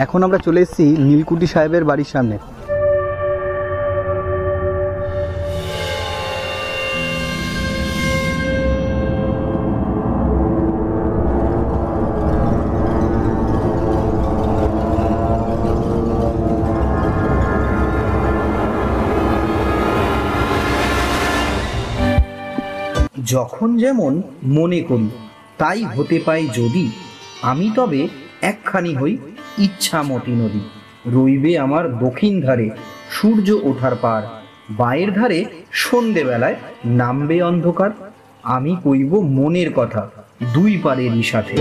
এখন আমরা চলে এসেছি নীলকুঠি সাহেবের বাড়ির সামনে। যখন যেমন মনে করি তাই হতে পাই যদি, আমি তবে একখানি হই ইচ্ছামতি নদী। রইবে আমার দক্ষিণ ধারে সূর্য ওঠার পার, বাঁয়ের ধারে সন্ধেবেলায় নামবে অন্ধকার। আমি কইব মনের কথা দুই পারেরই সাথে।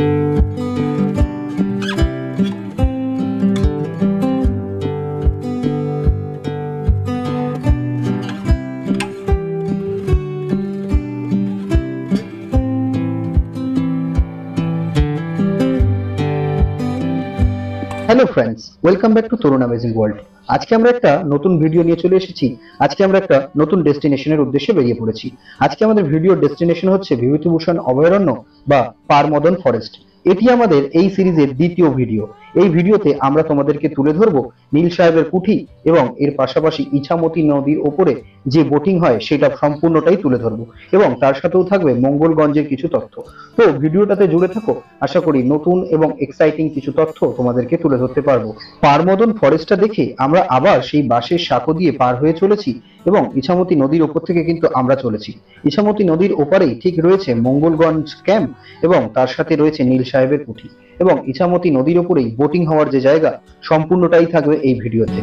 Hello friends, welcome back to Tarun amazing world. আজকে আমরা একটা নতুন ভিডিও নিয়ে চলে এসেছি। আজকে আমরা একটা নতুন ডেস্টিনেশনের উদ্দেশ্যে বেরিয়ে পড়েছি। আজকে আমাদের ভিডিওর ডেস্টিনেশন হচ্ছে বিভূতিভূষণ অভয়ারণ্য বা পারমদন ফরেস্ট। এটি আমাদের এই সিরিজের দ্বিতীয় ভিডিও। এই ভিডিওতে আমরা তোমাদেরকে তুলে ধরবো নীল সাহেবের কুঠি এবং এর পাশাপাশি ইছামতি নদীর ওপরে যে বোটিং হয় সেটা সম্পূর্ণটাই তুলে ধরবো, এবং তার সাথেও থাকবে মঙ্গলগঞ্জের কিছু তথ্য। তো ভিডিওটাতে জুড়ে থাকো, আশা করি নতুন এবং এক্সাইটিং কিছু তথ্য তোমাদেরকে তুলে ধরতে পারবো। পারমদন ফরেস্টটা দেখে আমরা আবার সেই বাঁশের সাঁকো দিয়ে পার হয়ে চলেছি এবং ইছামতি নদীর ওপর থেকে কিন্তু আমরা চলেছি। ইছামতি নদীর ওপারেই ঠিক রয়েছে মঙ্গলগঞ্জ ক্যাম্প এবং তার সাথে রয়েছে নীল সাহেবের কুঠি, এবং ইছামতি নদীর ওপরেই বোটিং হওয়ার যে জায়গা সম্পূর্ণটাই থাকবে এই ভিডিওতে।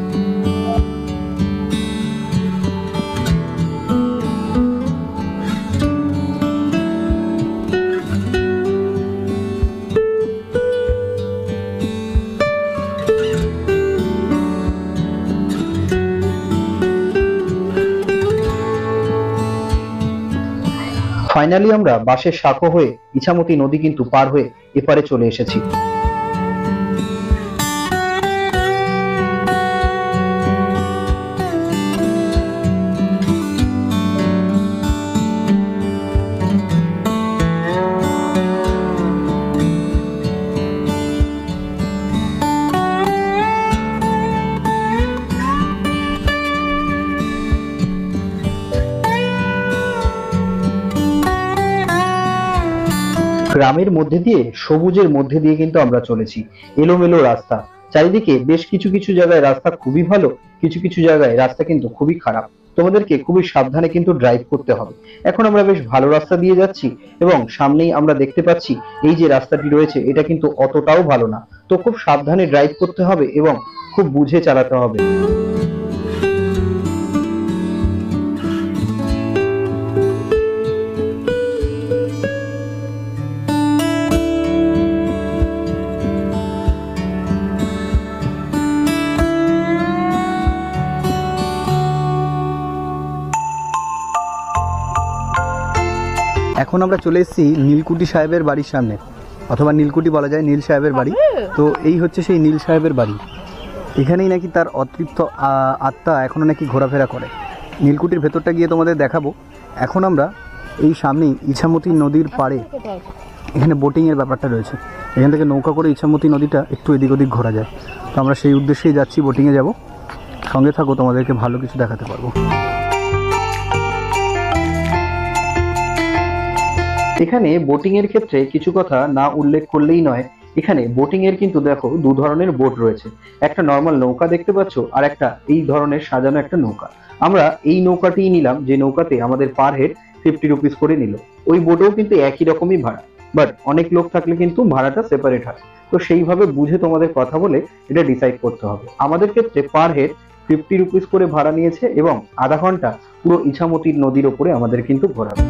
ফাইনালি আমরা বাঁশের সাঁকো হয়ে ইছামতি নদী কিন্তু পার হয়ে এপারে চলে এসেছি। গ্রামের মধ্যে দিয়ে, সবুজের মধ্যে দিয়ে কিন্তু আমরা চলেছি। এলোমেলো রাস্তা, চারিদিকে বেশ কিছু কিছু জায়গায় রাস্তা খুবই ভালো, কিছু কিছু জায়গায় রাস্তা কিন্তু খুবই খারাপ। তোমাদেরকে খুবই সাবধানে কিন্তু ড্রাইভ করতে হবে। এখন আমরা বেশ ভালো রাস্তা দিয়ে যাচ্ছি এবং সামনেই আমরা দেখতে পাচ্ছি এই যে রাস্তাটি রয়েছে এটা কিন্তু অতটাও ভালো না। তো খুব সাবধানে ড্রাইভ করতে হবে এবং খুব বুঝে চালাতে হবে। এখন আমরা চলে এসেছি নীলকুঠি সাহেবের বাড়ির সামনে, অথবা নীলকুঠি বলা যায়, নীল সাহেবের বাড়ি। তো এই হচ্ছে সেই নীল সাহেবের বাড়ি। এখানেই নাকি তার অতৃপ্ত আত্মা এখনও নাকি ঘোরাফেরা করে। নীলকুঠির ভেতরটা গিয়ে তোমাদের দেখাবো। এখন আমরা এই সামনেই ইছামতি নদীর পাড়ে এখানে বোটিংয়ের ব্যাপারটা রয়েছে। এখান থেকে নৌকা করে ইছামতি নদীটা একটু এদিক ওদিক ঘোরা যায়। তো আমরা সেই উদ্দেশ্যেই যাচ্ছি, বোটিংয়ে যাব। সঙ্গে থাকো, তোমাদেরকে ভালো কিছু দেখাতে পারবো। এখানে বোটিং এর ক্ষেত্রে কিছু কথা না উল্লেখ করলেই নয়। এখানে বোটিং এর কিন্তু দেখো দু ধরনের বোট রয়েছে। একটা নর্মাল নৌকা দেখতে পাচ্ছ, আর একটা এই ধরনের সাজানো একটা নৌকা। আমরা এই নৌকাটিই নিলাম, যে নৌকাতে আমাদের পার হেড 50 রুপিস করে নিল। ওই বোটেও কিন্তু একই রকমই ভাড়া, বাট অনেক লোক থাকলে কিন্তু ভাড়াটা সেপারেট হয়। তো সেইভাবে বুঝে তোমাদের কথা বলে এটা ডিসাইড করতে হবে। আমাদের ক্ষেত্রে পার হেড 50 রুপিস করে ভাড়া নিয়েছে এবং আধা ঘন্টা পুরো ইছামতি নদীর ওপরে আমাদের কিন্তু ঘোরাবে।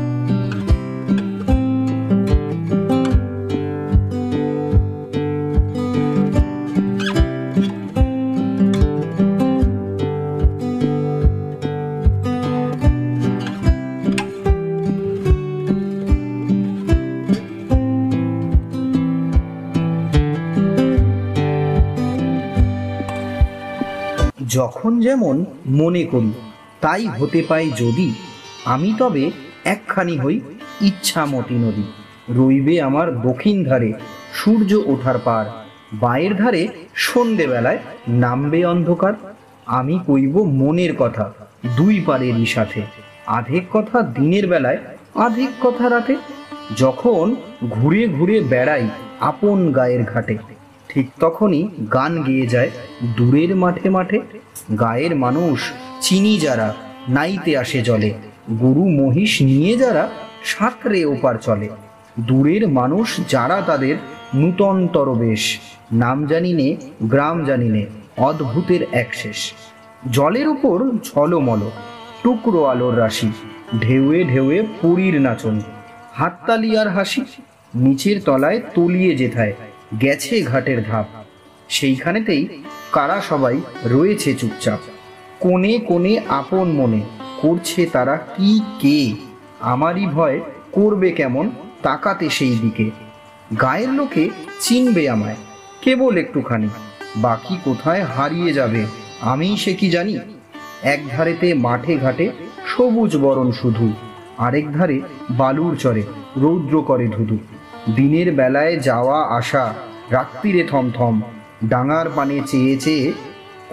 যখন যেমন মনে করি তাই হতে পাই যদি, আমি তবে একখানি হই ইচ্ছামতি নদী। রইবে আমার দক্ষিণ ধারে সূর্য ওঠার পার, বাঁয়ের ধারে সন্ধেবেলায় নামবে অন্ধকার। আমি কইব মনের কথা দুই পারেরই সাথে, আধেক কথা দিনের বেলায় আধেক কথা রাতে। যখন ঘুরে ঘুরে বেড়াই আপন গায়ের ঘাটে, ঠিক তখনই গান গেয়ে যায় দূরের মাঠে মাঠে। গায়ের মানুষ চিনি যারা নাইতে আসে জলে, গরু মহিষ নিয়ে যারা সাঁতরে ওপার চলে। দূরের মানুষ যারা তাদের নূতনতর বেশ, নাম জানিনে গ্রাম জানিনে অদ্ভুতের এক শেষ। জলের উপর ঝলমল টুকরো আলোর রাশি, ঢেউয়ে ঢেউয়ে পুরীর নাচন, হাততালি আর হাসি। নিচের তলায় তলিয়ে যেথায় গেছে ঘাটের ধাপ, সেইখানেতেই কারা সবাই রয়েছে চুপচাপ। কোণে কোণে আপন মনে করছে তারা কি কে, আমারই ভয় করবে কেমন তাকাতে সেই দিকে। গায়ের লোকে চিনবে আমায় কেবল একটুখানি, বাকি কোথায় হারিয়ে যাবে আমি সে কি জানি। এক ধারেতে মাঠে ঘাটে সবুজ বরণ শুধু, আরেক ধারে বালুর চরে রৌদ্র করে ধুধু। দিনের বেলায় যাওয়া আসা, রাত্রিরে থমথম, ডাঙার পানে চেয়ে চেয়ে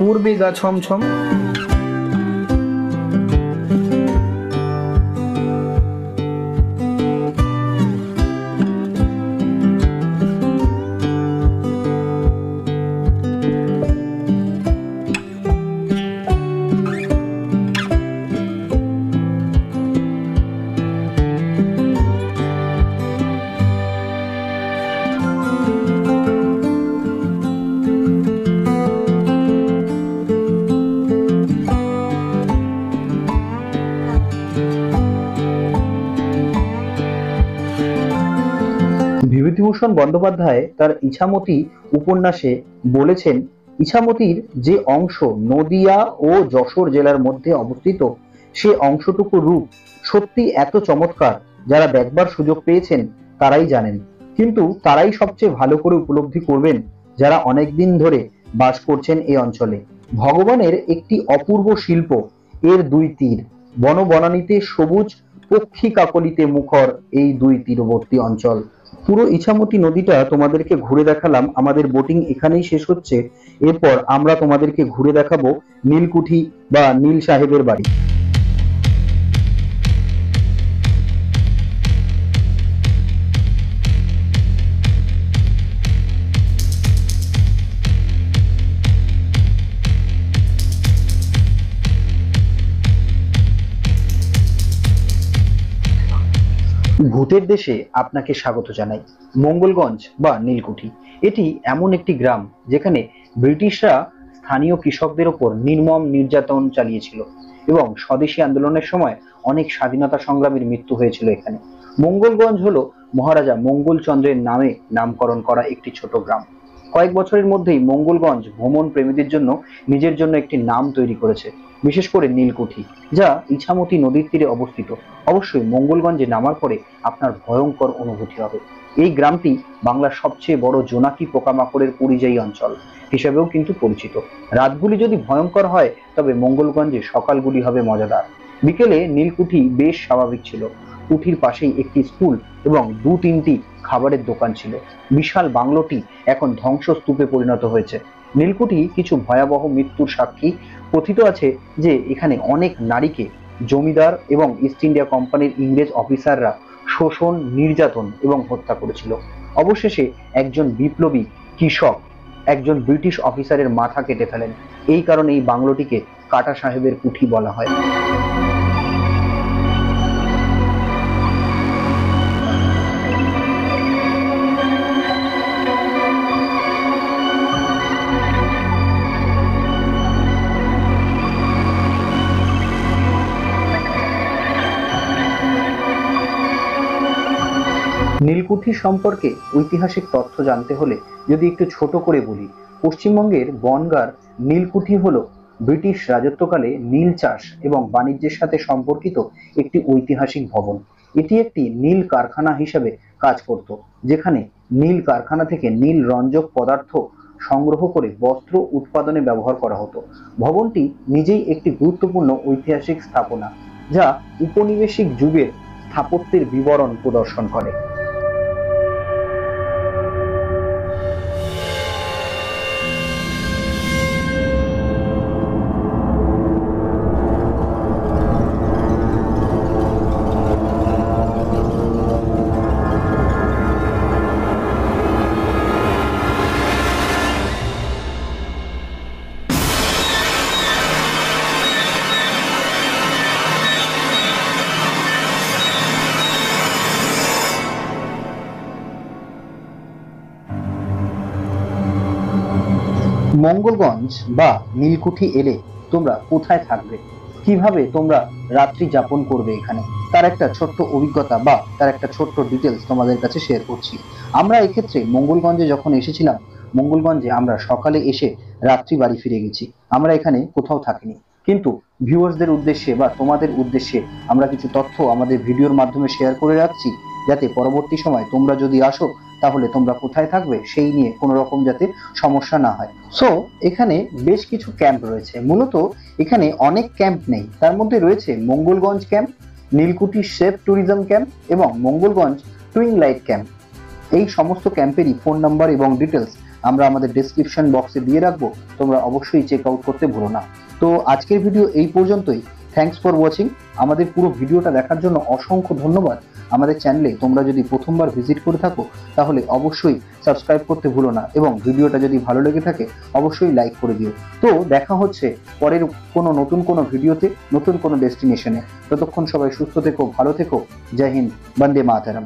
করবে গা ছমছম। বিভূতিভূষণ বন্দ্যোপাধ্যায় তার ইছামতি উপন্যাসে বলেছেন, ইছামতির যে অংশ নদিয়া ও যশোর জেলার মধ্যে অবস্থিত, সে অংশটুকু রূপ সত্যি এত চমৎকার, যারা দেখবার সুযোগ পেয়েছেন তারাই জানেন। কিন্তু তারাই সবচেয়ে ভালো করে উপলব্ধি করবেন যারা অনেকদিন ধরে বাস করছেন এই অঞ্চলে। ভগবানের একটি অপূর্ব শিল্প এর দুই তীর, বনবনানীতে সবুজ, পক্ষী কাকলিতে মুখর এই দুই তীরবর্তী অঞ্চল। পুরো ইছামতি নদীটা তোমাদেরকে ঘুরে দেখালাম, আমাদের বোটিং এখানেই শেষ হচ্ছে। এরপর আমরা তোমাদেরকে ঘুরে দেখাবো নীলকুঠি বা নীল সাহেবের বাড়ি। ভূতের দেশে আপনাকে স্বাগত জানাই। মঙ্গলগঞ্জ বা নীলকুঠি এটি এমন একটি গ্রাম যেখানে ব্রিটিশরা স্থানীয় কৃষকদের ওপর নির্মম নির্যাতন চালিয়েছিল এবং স্বদেশী আন্দোলনের সময় অনেক স্বাধীনতা সংগ্রামীর মৃত্যু হয়েছিল এখানে। মঙ্গলগঞ্জ হলো মহারাজা মঙ্গলচন্দ্রের নামে নামকরণ করা একটি ছোট গ্রাম। কয়েক বছরের মধ্যেই মঙ্গলগঞ্জ ভ্রমণ প্রেমীদের জন্য নিজের জন্য একটি নাম তৈরি করেছে, বিশেষ করে নীলকুঠি, যা ইছামতি নদীর তীরে অবস্থিত। অবশ্যই মঙ্গলগঞ্জে নামার পরে আপনার ভয়ঙ্কর অনুভূতি হবে। এই গ্রামটি বাংলার সবচেয়ে বড় জোনাকি পোকামাকড়ের পরিযায়ী অঞ্চল হিসেবেও কিন্তু পরিচিত। রাতগুলি যদি ভয়ঙ্কর হয়, তবে মঙ্গলগঞ্জে সকালগুলি হবে মজাদার। বিকেলে নীলকুঠি বেশ স্বাভাবিক ছিল। কুঠির পাশেই একটি স্কুল এবং 2-3টি খাবারের দোকান ছিল। বিশাল বাংলোটি এখন ধ্বংসস্তূপে পরিণত হয়েছে। নীলকুঠি কিছু ভয়াবহ মৃত্যুর সাক্ষী। কথিত আছে যে এখানে অনেক নারীকে জমিদার এবং ইস্ট ইন্ডিয়া কোম্পানির ইংরেজ অফিসাররা শোষণ, নির্যাতন এবং হত্যা করেছিল। অবশেষে একজন বিপ্লবী কৃষক একজন ব্রিটিশ অফিসারের মাথা কেটে ফেলেন। এই কারণে এই বাংলোটিকে কাটা সাহেবের কুঠি বলা হয়। নীলকুঠি সম্পর্কে ঐতিহাসিক তথ্য জানতে হলে যদি একটু ছোট করে বলি, পশ্চিমবঙ্গের বনগাঁর নীলকুঠি হলো ব্রিটিশ রাজত্বকালে নীল চাষ এবং বাণিজ্যের সাথে সম্পর্কিত একটি ঐতিহাসিক ভবন। এটি একটি নীল কারখানা হিসেবে কাজ করত, যেখানে নীল কারখানা থেকে নীল রঞ্জক পদার্থ সংগ্রহ করে বস্ত্র উৎপাদনে ব্যবহার করা হতো। ভবনটি নিজেই একটি গুরুত্বপূর্ণ ঐতিহাসিক স্থাপনা, যা উপনিবেশিক যুগের স্থাপত্যের বিবরণ প্রদর্শন করে। মঙ্গলগঞ্জ বা নীলকুঠি এলে তোমরা কোথায় থাকবে, কিভাবে তোমরা রাত্রি যাপন করবে এখানে, তার একটা ছোট্ট অভিজ্ঞতা বা তার একটা ছোট্ট ডিটেলস তোমাদের কাছে শেয়ার করছি। আমরা এক্ষেত্রে মঙ্গলগঞ্জে যখন এসেছিলাম, মঙ্গলগঞ্জে আমরা সকালে এসে রাত্রি বাড়ি ফিরে গেছি। আমরা এখানে কোথাও থাকিনি, কিন্তু ভিউয়ার্সদের উদ্দেশ্যে বা তোমাদের উদ্দেশ্যে আমরা কিছু তথ্য আমাদের ভিডিওর মাধ্যমে শেয়ার করে রাখছি, যাতে পরবর্তী সময় তোমরা যদি আসো তাহলে তোমরা কোথায় থাকবে সেই নিয়ে কোনো রকম যাতে সমস্যা না হয়। সো এখানে বেশ কিছু ক্যাম্প রয়েছে। মূলত এখানে অনেক ক্যাম্প নেই, তার মধ্যে রয়েছে মঙ্গলগঞ্জ ক্যাম্প, নীলকুঠি সেফ ট্যুরিজম ক্যাম্প এবং মঙ্গলগঞ্জ টুইং লাইট ক্যাম্প। এই সমস্ত ক্যাম্পেরই ফোন নাম্বার এবং ডিটেলস আমরা আমাদের ডেসক্রিপশন বক্সে দিয়ে রাখবো, তোমরা অবশ্যই চেক আউট করতে ভুলো না। তো আজকের ভিডিও এই পর্যন্তই। Thanks for watching. আমাদের পুরো ভিডিওটা দেখার জন্য অসংখ্য ধন্যবাদ। আমাদের চ্যানেলে তোমরা যদি প্রথমবার ভিজিট করে থাকো তাহলে অবশ্যই সাবস্ক্রাইব করতে ভুলো না, এবং ভিডিওটা যদি ভালো লেগে থাকে অবশ্যই লাইক করে দিও। তো দেখা হচ্ছে পরের নতুন কোনো ভিডিওতে, নতুন কোনো ডেস্টিনেশনে। ততক্ষণ সবাই সুস্থ থেকো, ভালো থেকো। জয় হিন্দ, বন্দে মাতরম।